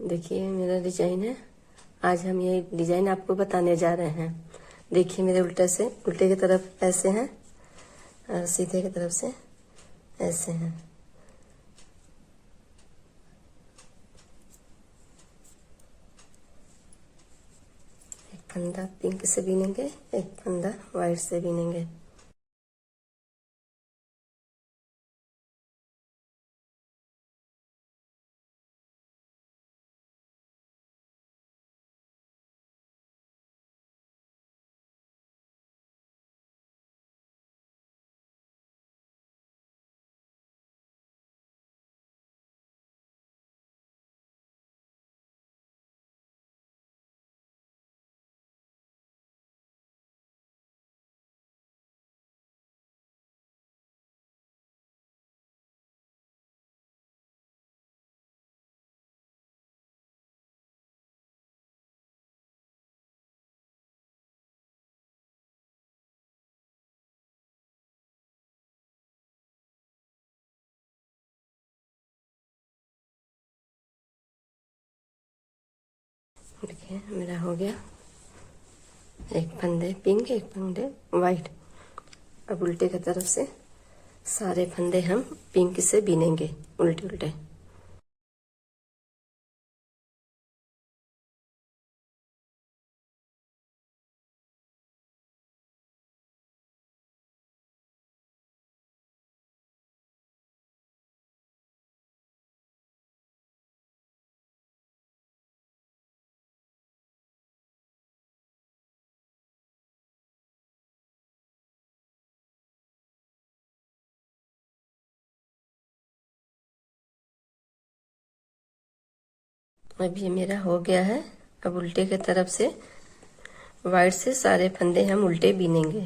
देखिए मेरा डिजाइन है। आज हम ये डिजाइन आपको बताने जा रहे हैं। देखिए मेरे उल्टे की तरफ ऐसे हैं और सीधे की तरफ से ऐसे हैं। एक फंदा पिंक से बीनेंगे, एक फंदा वाइट से बीनेंगे। देखिए मेरा हो गया। एक फंदे पिंक, एक फंदे वाइट। अब उल्टे की तरफ से सारे फंदे हम पिंक से बीनेंगे उल्टे उल्टे। अब ये मेरा हो गया है। अब उल्टे की तरफ से वाइट से सारे फंदे हम उल्टे बीनेंगे।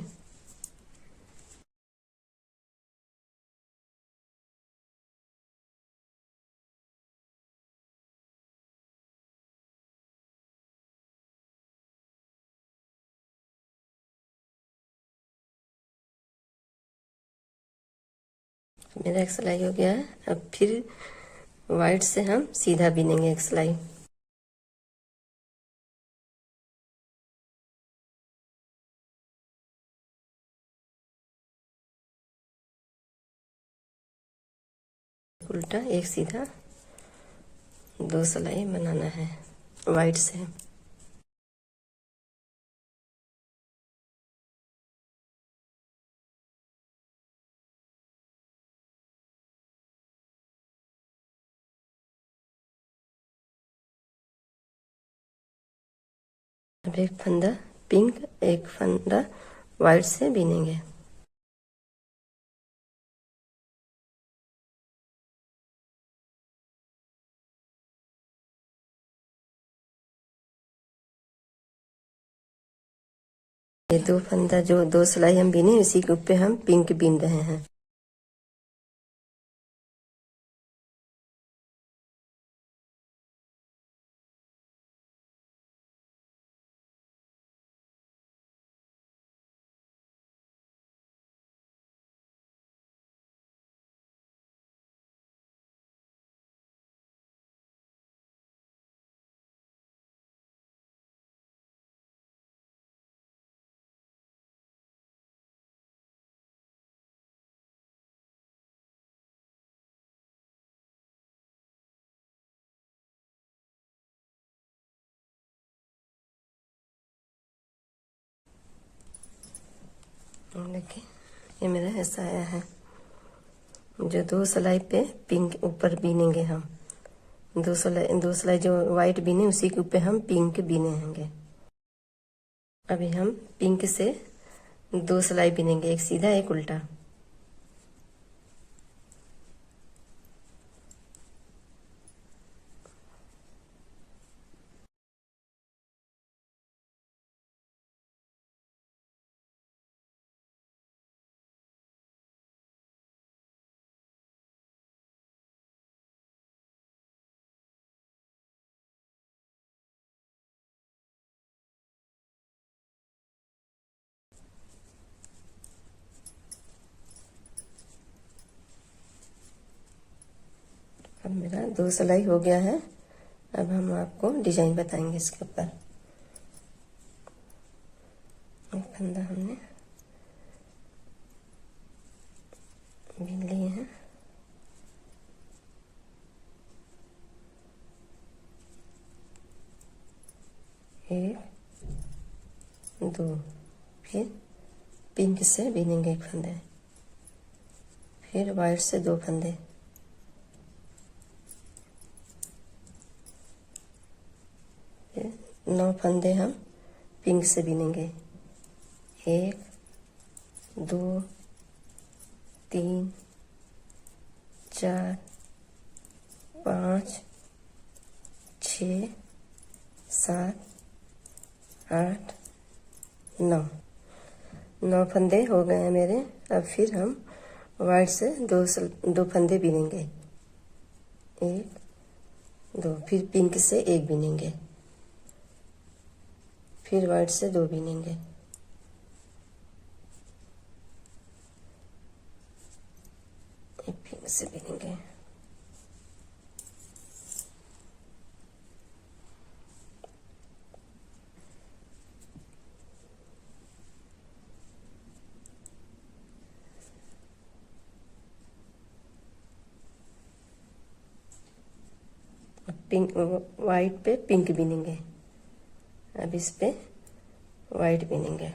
मेरा एक सिलाई हो गया है। अब फिर वाइट से हम सीधा बीनेंगे एक सिलाई। उल्टा एक सीधा, दो सिलाई बनाना है वाइट से। अब एक फंदा पिंक, एक फंदा वाइट से बीनेंगे। ये दो फंदा जो दो सिलाई हम बीने, इसी के ऊपर हम पिंक बीन रहे हैं। देखिए ये मेरा ऐसा आया है। जो दो सिलाई पे पिंक ऊपर बीनेंगे हम, दो सिलाई जो वाइट बीने उसी के ऊपर हम पिंक बीने होंगे। अभी हम पिंक से दो सिलाई बीनेंगे, एक सीधा एक उल्टा। अब मेरा दो सिलाई हो गया है। अब हम आपको डिजाइन बताएंगे इसके ऊपर। एक फंदा हमने बीन लिए हैं, एक दो, फिर पिंक से बीनेंगे एक फंदे, फिर वाइट से दो फंदे, फिर 9 फंदे हम पिंक से बीनेंगे, 1 2 3 4 5 6 7 8 9 फंदे हो गए हैं मेरे। अब फिर हम वाइट से दो फंदे बीनेंगे, 1 2, फिर पिंक से एक बीनेंगे, फिर वाइट से दो बीनेंगे, एक पिंक से बीनेंगे, पिंक वाइट पे पिंक बीनेंगे। अब इस पे वाइट बीनेंगे,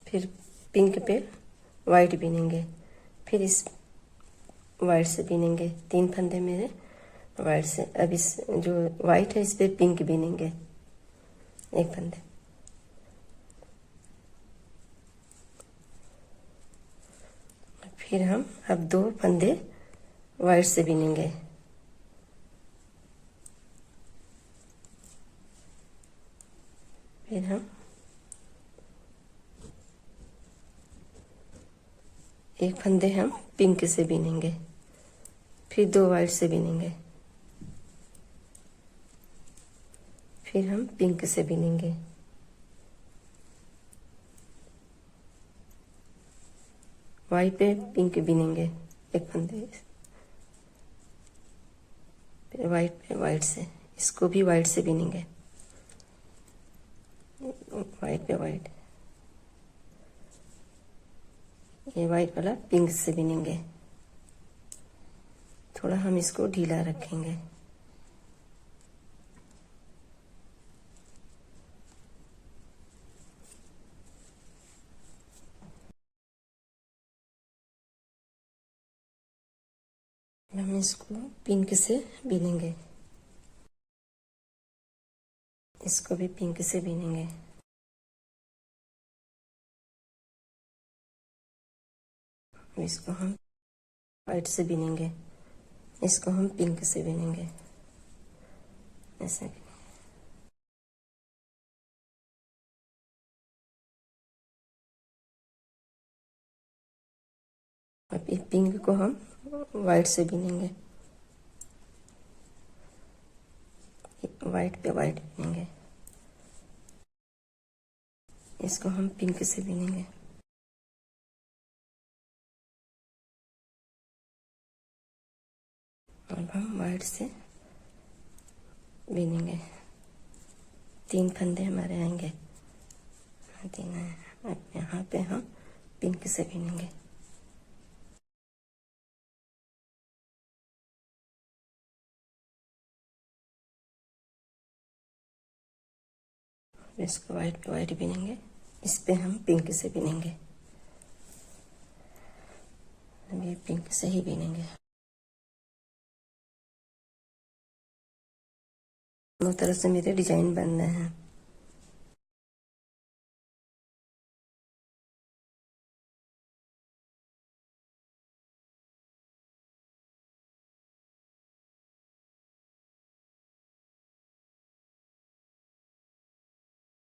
फिर पिंक पे वाइट बीनेंगे, फिर इस वाइट से बीनेंगे। 3 फंदे मेरे वाइट से। अब इस जो वाइट है इस पे पिंक बीनेंगे, एक फंदे, फिर हम अब 2 फंदे वाइट से बीनेंगे, फिर हम एक फंदे हम पिंक से बीनेंगे, फिर 2 वाइट से बीनेंगे, फिर हम पिंक से बीनेंगे, वाइट पे पिंक बीनेंगे एक फंदे, फिर वाइट पे वाइट से, इसको भी वाइट से बीनेंगे, वाइट पे वाइट, ये वाइट वाला पिंक से बीनेंगे। थोड़ा हम इसको ढीला रखेंगे, हम इसको पिंक से बीनेंगे, इसको भी पिंक से बीनेंगे, इसको हम वाइट से बीनेंगे, इसको हम पिंक से बीनेंगे, ऐसे बीनेंगे। अब इस पिंक को हम वाइट से बीनेंगे, वाइट पे वाइट बीनेंगे, इसको हम पिंक से बीनेंगे, अब हम वाइट से बीनेंगे। 3 फंदे हमारे आएंगे, 3 आए। अब यहाँ पे हम पिंक से बीनेंगे, इसको वाइट पे वाइट बीनेंगे, इस पे हम पिंक से बीनेंगे, ये पिंक से ही बीनेंगे। दोनों तरफ से मेरे डिजाइन बन रहे हैं।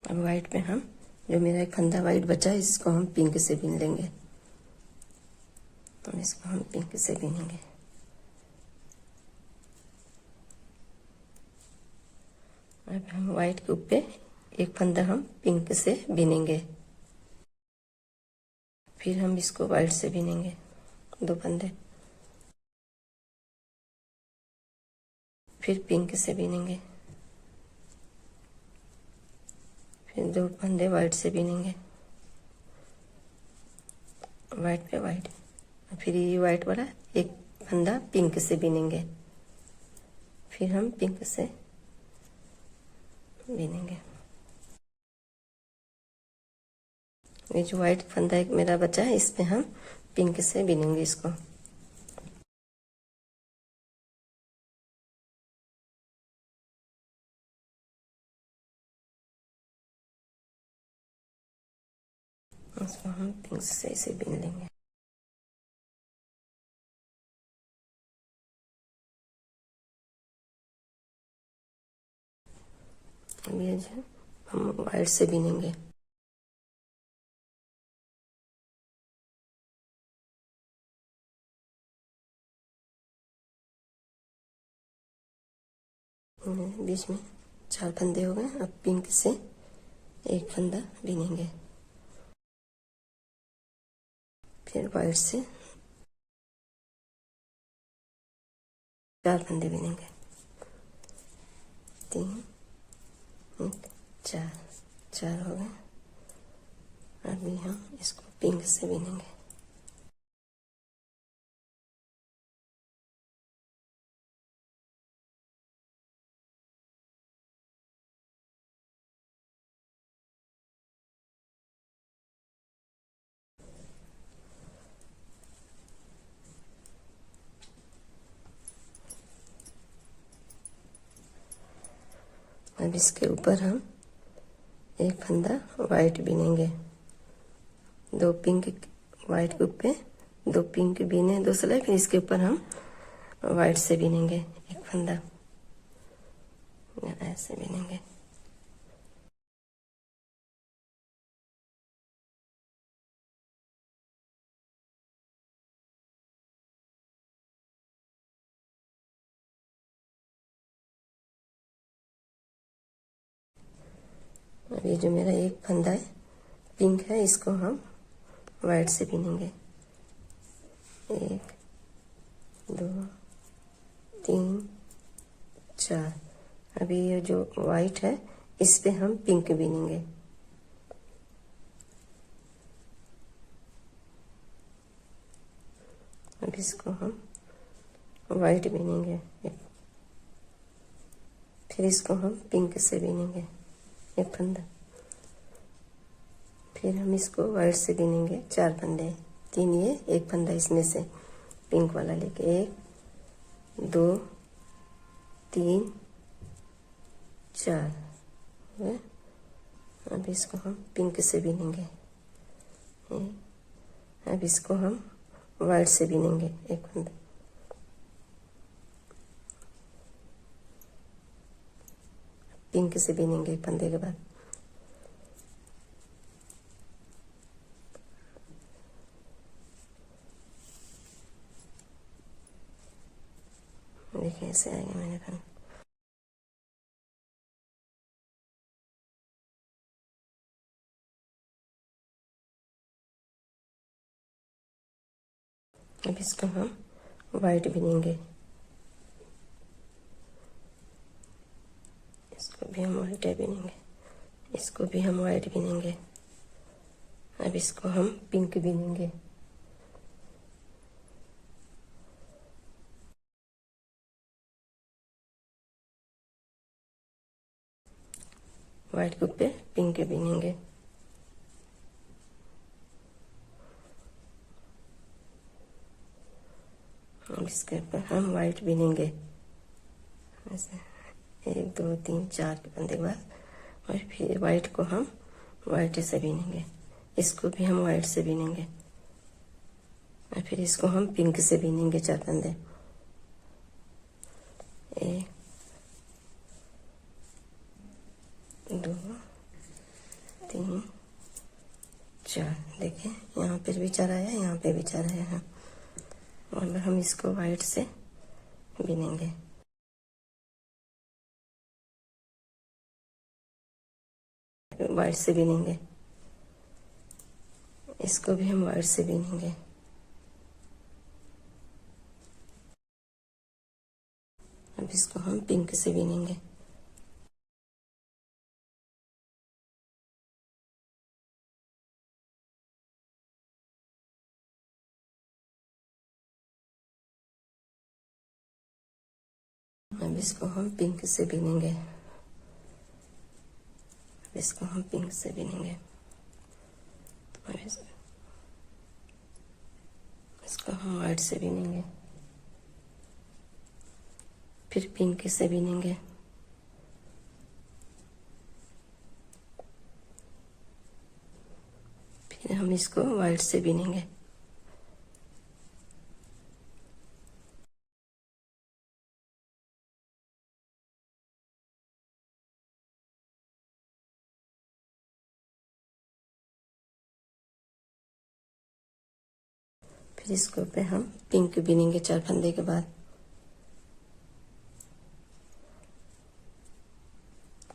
अब वाइट पे हम जो मेरा एक फंदा वाइट बचा है इसको हम पिंक से बीन लेंगे, तो इसको हम पिंक से बीनेंगे। अब हम वाइट के ऊपर एक फंदा हम पिंक से बीनेंगे, फिर हम इसको वाइट से बीनेंगे, 2 फंदे, फिर पिंक से बिनेंगे, फिर 2 फंदे वाइट से बिनेंगे, वाइट पे वाइट, फिर ये वाइट वाला एक फंदा पिंक से बिनेंगे, फिर हम पिंक से बिनेंगे। ये जो वाइट फंदा एक मेरा बचा है, इस पे हम पिंक से बिनेंगे इसको। इसको हम पिंक से इसे बिन लेंगे। अब ये जो हम वाइट से बिनेंगे, बीच में 4 फंदे हो गए। अब पिंक से एक फंदा बिनेंगे, फिर वाइट से 4 फंदे बिनेंगे, 3 1 4, 4 हो गए। अभी हम इसको पिंक से बिनेंगे। अब इसके ऊपर हम एक फंदा वाइट बिनेंगे, 2 पिंक वाइट के ऊपर 2 पिंक बिने 2 सिलाई, फिर इसके ऊपर हम वाइट से बिनेंगे एक फंदा, ऐसे बिनेंगे। अब ये जो मेरा एक फंदा है पिंक है, इसको हम वाइट से बिनेंगे, 1 2 3 4। अभी ये जो वाइट है इस पे हम पिंक बिनेंगे, अब इसको हम वाइट बिनेंगे, फिर इसको हम पिंक से बिनेंगे एक फंदा, फिर हम इसको वाइट से बिनेंगे 4 फंदे, 3 ये एक फंदा इसमें से पिंक वाला लेके 1 2 3 4। अब इसको हम पिंक से बिनेंगे, अब इसको हम वाइट से बिनेंगे एक फंदा, पिंक से बिनेंगे एक फंदे के बाद, देखिए ऐसे आएगा मेरे फंदे। अब इसको हम वाइट बिनेंगे, इसको भी हम वाइट बिनेंगे, इसको भी हम वाइट बिनेंगे। अब इसको हम पिंक बिनेंगे, वाइट के ऊपर पिंक बिनेंगे, अब इसके ऊपर हम वाइट बिनेंगे ऐसे 1 2 3 4 के फंदे के बाद, और फिर वाइट को हम वाइट से बिनेंगे, इसको भी हम वाइट से बिनेंगे, और फिर इसको हम पिंक से बिनेंगे 4 फंदे, 1 2 3 4। देखिए यहाँ पे भी 4 आया, यहाँ पे भी 4 आया है, और हम इसको वाइट से बिनेंगे, वाइट से बिनेंगे, इसको भी हम वाइट से बिनेंगे, अब अब इसको हम पिंक से बीनेंगे। अब इसको हम पिंक से बीनेंगे। अब इसको हम पिंक से बीनेंगे। अब इसको हम व्हाइट से बीनेंगे, फिर पिंक से बीनेंगे, फिर हम इसको व्हाइट से बीनेंगे। फिर इसको पे हम पिंक बीनेंगे 4 फंदे के बाद।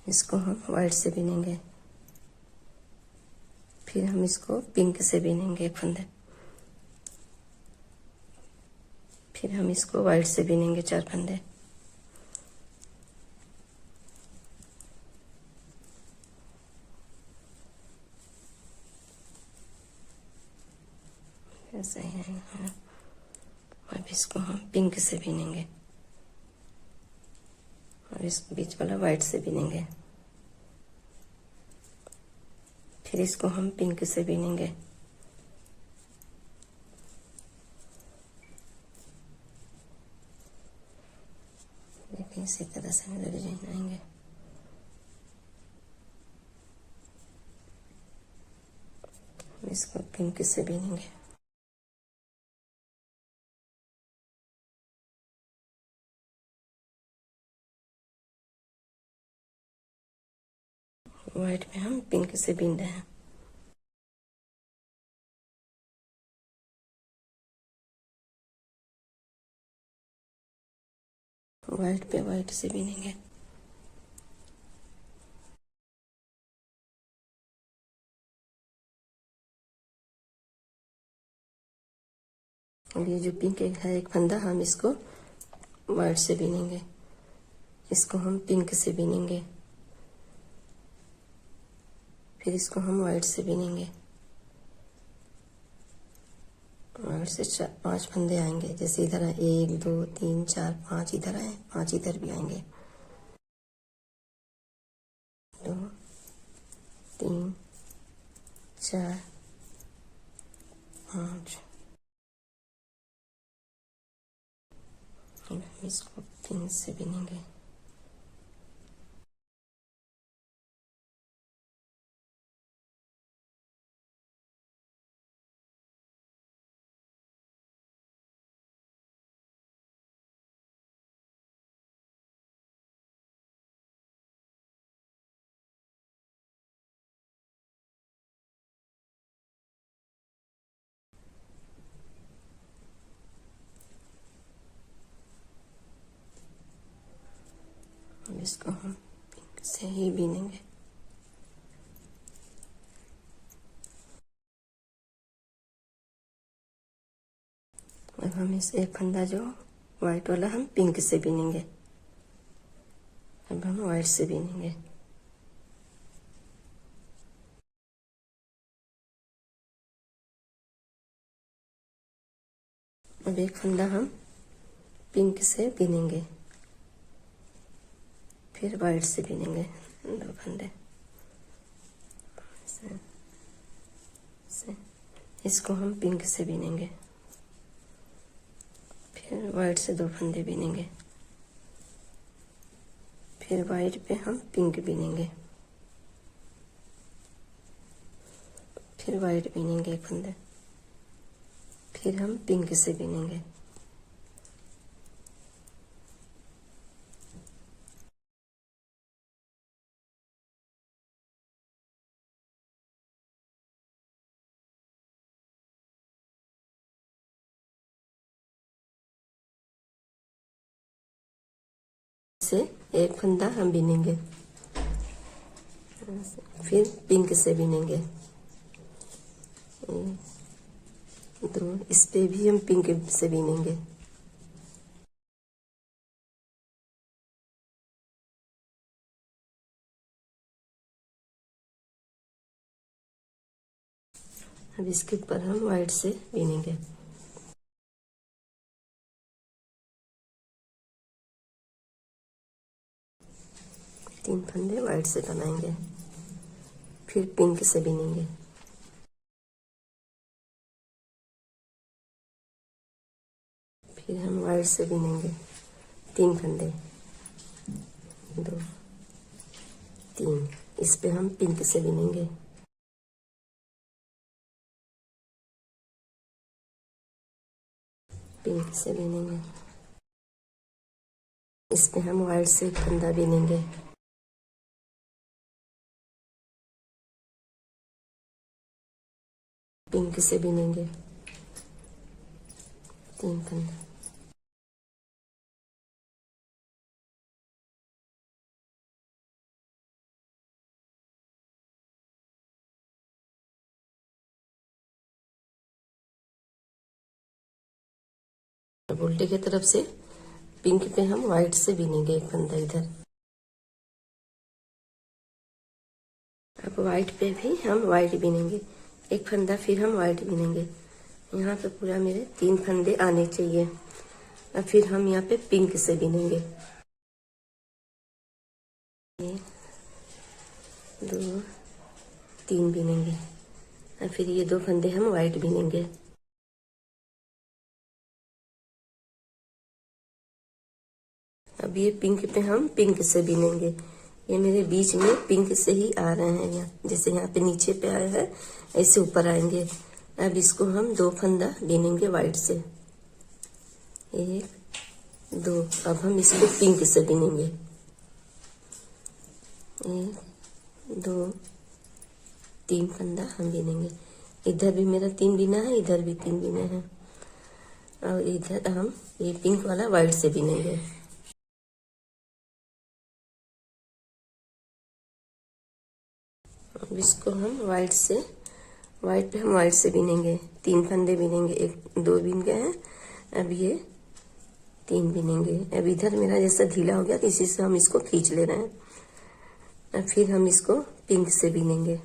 इसको हम व्हाइट से बीनेंगे, फिर हम इसको पिंक से बीनेंगे 1 फंदे, फिर हम इसको व्हाइट से बीनेंगे 4 फंदे। ऐसा ही है। अब इसको हम पिंक से बीनेंगे और इस बीच वाला व्हाइट से बीनेंगे, फिर इसको हम पिंक से बीनेंगे, देखिए इसी तरह से हम डिजाइन आएंगे। इसको पिंक से बीनेंगे। व्हाइट में हम पिंक से बीन रहे हैं। व्हाइट पे व्हाइट से बीनेंगे। अब ये जो पिंक है 1 फंदा, हम इसको व्हाइट से बीनेंगे, इसको हम पिंक से बीनेंगे, फिर इसको हम व्हाइट से बीनेंगे। व्हाइट से 5 फंदे आएंगे, जैसे इधर 1 2 3 4 5 इधर आए, 5 इधर भी आएंगे। 2 3 4 5। हम इसको पिन से बीनेंगे। अब इसको हम पिंक से ही बीनेंगे। अब हम इस 1 फंदा जो व्हाइट वाला हम पिंक से बीनेंगे। अब हम व्हाइट से बीनेंगे। अब 1 फंदा हम पिंक से बीनेंगे, फिर व्हाइट से बीनेंगे 2 फंदे से। इसको हम पिंक से बीनेंगे, फिर व्हाइट से 2 फंदे बीनेंगे, फिर व्हाइट पे हम पिंक बीनेंगे, फिर व्हाइट बीनेंगे 1 फंदे, फिर हम पिंक से बीनेंगे। से 1 फंदा हम बीनेंगे, फिर पिंक से बीनेंगे। 2 इस पे भी हम पिंक से बीनेंगे। अब इसके ऊपर हम व्हाइट से बीनेंगे। तीन फंदे व्हाइट से बनाएंगे, फिर पिंक से बीनेंगे। फिर हम व्हाइट से बीनेंगे, तीन फंदे, दो, तीन। इस पे हम पिंक से बीनेंगे, पिंक से बीनेंगे। इस पे हम व्हाइट से एक फंदा बीनेंगे, पिंक से बीनेंगे, तीन फंदा। अब उल्टे की तरफ से पिंक पे हम व्हाइट से बीनेंगे एक फंदा इधर। अब व्हाइट पे भी हम व्हाइट बीनेंगे एक फंदा, फिर हम व्हाइट बीनेंगे। यहाँ पे पूरा मेरे तीन फंदे आने चाहिए। अब फिर हम यहाँ पे पिंक से बीनेंगे, एक, दो, तीन बीनेंगे। और फिर ये दो फंदे हम व्हाइट बीनेंगे। अब ये पिंक पे हम पिंक से बीनेंगे। ये मेरे बीच में पिंक से ही आ रहे हैं, यहाँ जैसे यहाँ पे नीचे पे आया है ऐसे ऊपर आएंगे। अब इसको हम दो फंदा बीनेंगे व्हाइट से, एक, दो। अब हम इसको पिंक से बीनेंगे, एक, दो, तीन फंदा हम बीनेंगे। इधर भी मेरा तीन बीना है, इधर भी तीन बीने हैं। और इधर हम ये पिंक वाला व्हाइट से बीनेंगे। अब इसको हम व्हाइट पे हम व्हाइट से बीनेंगे, तीन फंदे बीनेंगे, एक, दो बीन गए हैं। अब ये तीन बीनेंगे। अब इधर मेरा जैसा ढीला हो गया तो इसी से हम इसको खींच ले रहे हैं। अब फिर हम इसको पिंक से बीनेंगे,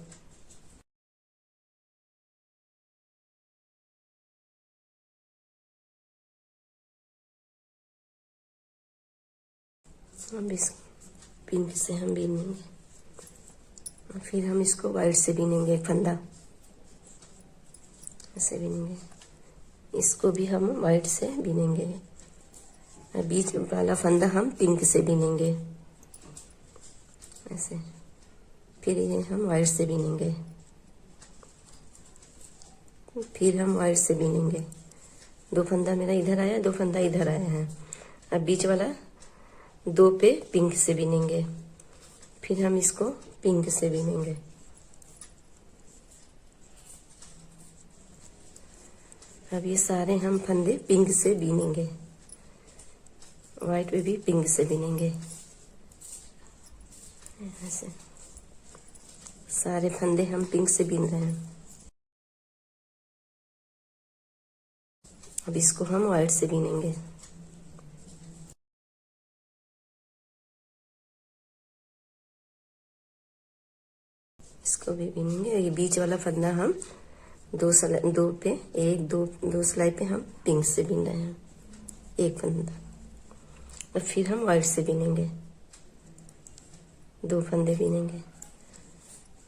अब इस पिंक से हम बीनेंगे। और फिर हम इसको व्हाइट से बीनेंगे एक फंदा, ऐसे बीनेंगे। इसको भी हम व्हाइट से बीनेंगे। बीच वाला फंदा हम पिंक से बीनेंगे ऐसे। फिर ये हम व्हाइट से बीनेंगे, फिर हम व्हाइट से बीनेंगे। दो फंदा मेरा इधर आया, दो फंदा इधर आया है। अब बीच वाला दो पे पिंक से बीनेंगे, फिर हम इसको पिंक से बीनेंगे। अब ये सारे हम फंदे पिंक से बीनेंगे, व्हाइट पे भी पिंक से बीनेंगे ऐसे। सारे फंदे हम पिंक से बीन रहे हैं। अब इसको हम व्हाइट से बीनेंगे, इसको भी बीनेंगे। ये बीच वाला फंदा हम दो पे एक, दो सिलाई पे हम पिंक से बीन रहे हैं एक फंदा। और फिर हम व्हाइट से बीनेंगे, दो फंदे बीनेंगे,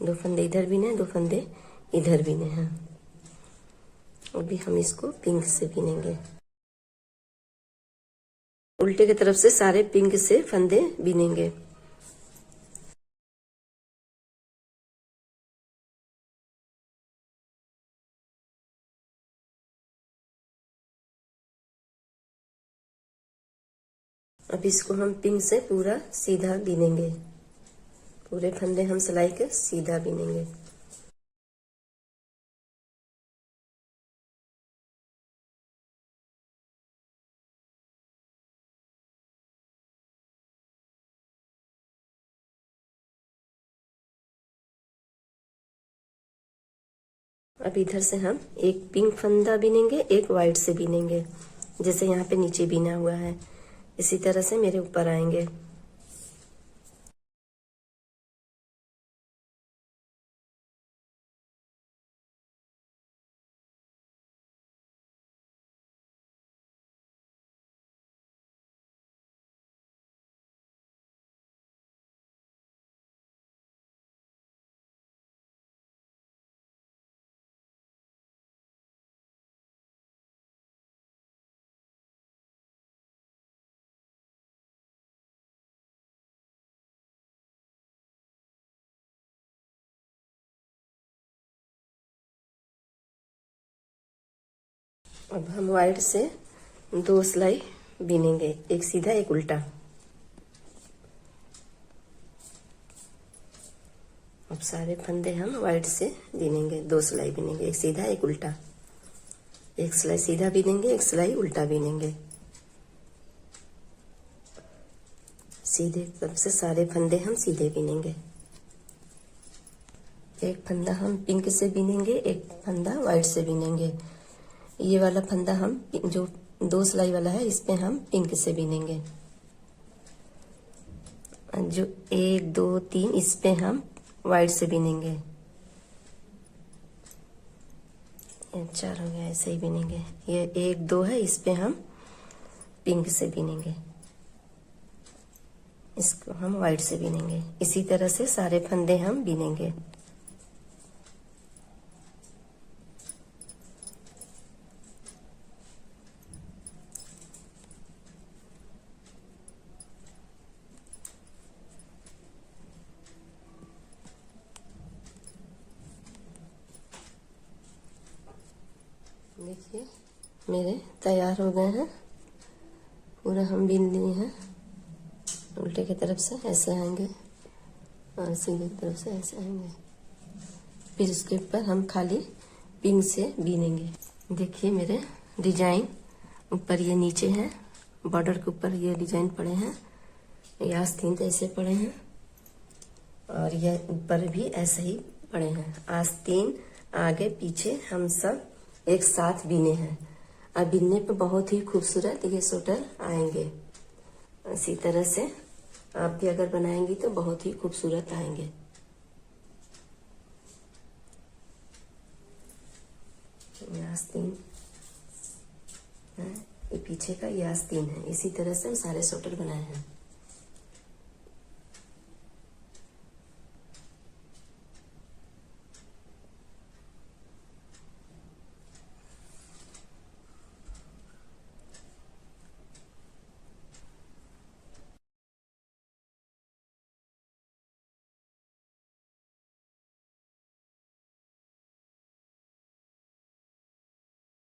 दो फंदे इधर बीने, दो फंदे इधर बीने हैं। अभी हम इसको पिंक से बीनेंगे। उल्टे की तरफ से सारे पिंक से फंदे बीनेंगे। अब इसको हम पिंक से पूरा सीधा बीनेंगे, पूरे फंदे हम सिलाई के सीधा बीनेंगे। अब इधर से हम एक पिंक फंदा बीनेंगे, एक व्हाइट से बीनेंगे, जैसे यहाँ पे नीचे बीना हुआ है इसी तरह से मेरे ऊपर आएंगे। अब हम वाइड से 2 सिलाई बीनेंगे, एक सीधा एक उल्टा। अब सारे फंदे हम वाइड से बीनेंगे, 2 सिलाई बीनेंगे, एक सीधा एक उल्टा। एक सिलाई सीधा बीनेंगे, एक सिलाई उल्टा बीनेंगे। सीधे तरफ से सारे फंदे हम सीधे बीनेंगे। एक फंदा हम पिंक से बीनेंगे, एक फंदा वाइट से बीनेंगे। ये वाला फंदा हम जो 2 सिलाई वाला है इस पे हम पिंक से बीनेंगे। जो 1 2 3 इस पे हम वाइट से बीनेंगे। ये 4 हो गया, ऐसे ही बीनेंगे। ये 1 2 है, इस पे हम पिंक से बीनेंगे, इसको हम वाइट से बीनेंगे। इसी तरह से सारे फंदे हम बीनेंगे। देखिए मेरे तैयार हो गए हैं, पूरा हम बीन लिए हैं। उल्टे की तरफ से ऐसे आएंगे और सीधे की तरफ से ऐसे आएंगे। फिर उसके ऊपर हम खाली पिन से बीनेंगे। देखिए मेरे डिजाइन ऊपर ये नीचे है, बॉर्डर के ऊपर ये डिजाइन पड़े हैं, ये आस्तीन ऐसे पड़े हैं और ये ऊपर भी ऐसे ही पड़े हैं। आस्तीन आगे पीछे हम सब एक साथ बीने हैं और बीनने पे बहुत ही खूबसूरत ये स्वेटर आएंगे। इसी तरह से आप भी अगर बनाएंगी तो बहुत ही खूबसूरत आएंगे। ये आस्तीन है, ये पीछे का ये आस्तीन है। इसी तरह से हम सारे स्वेटर बनाए हैं।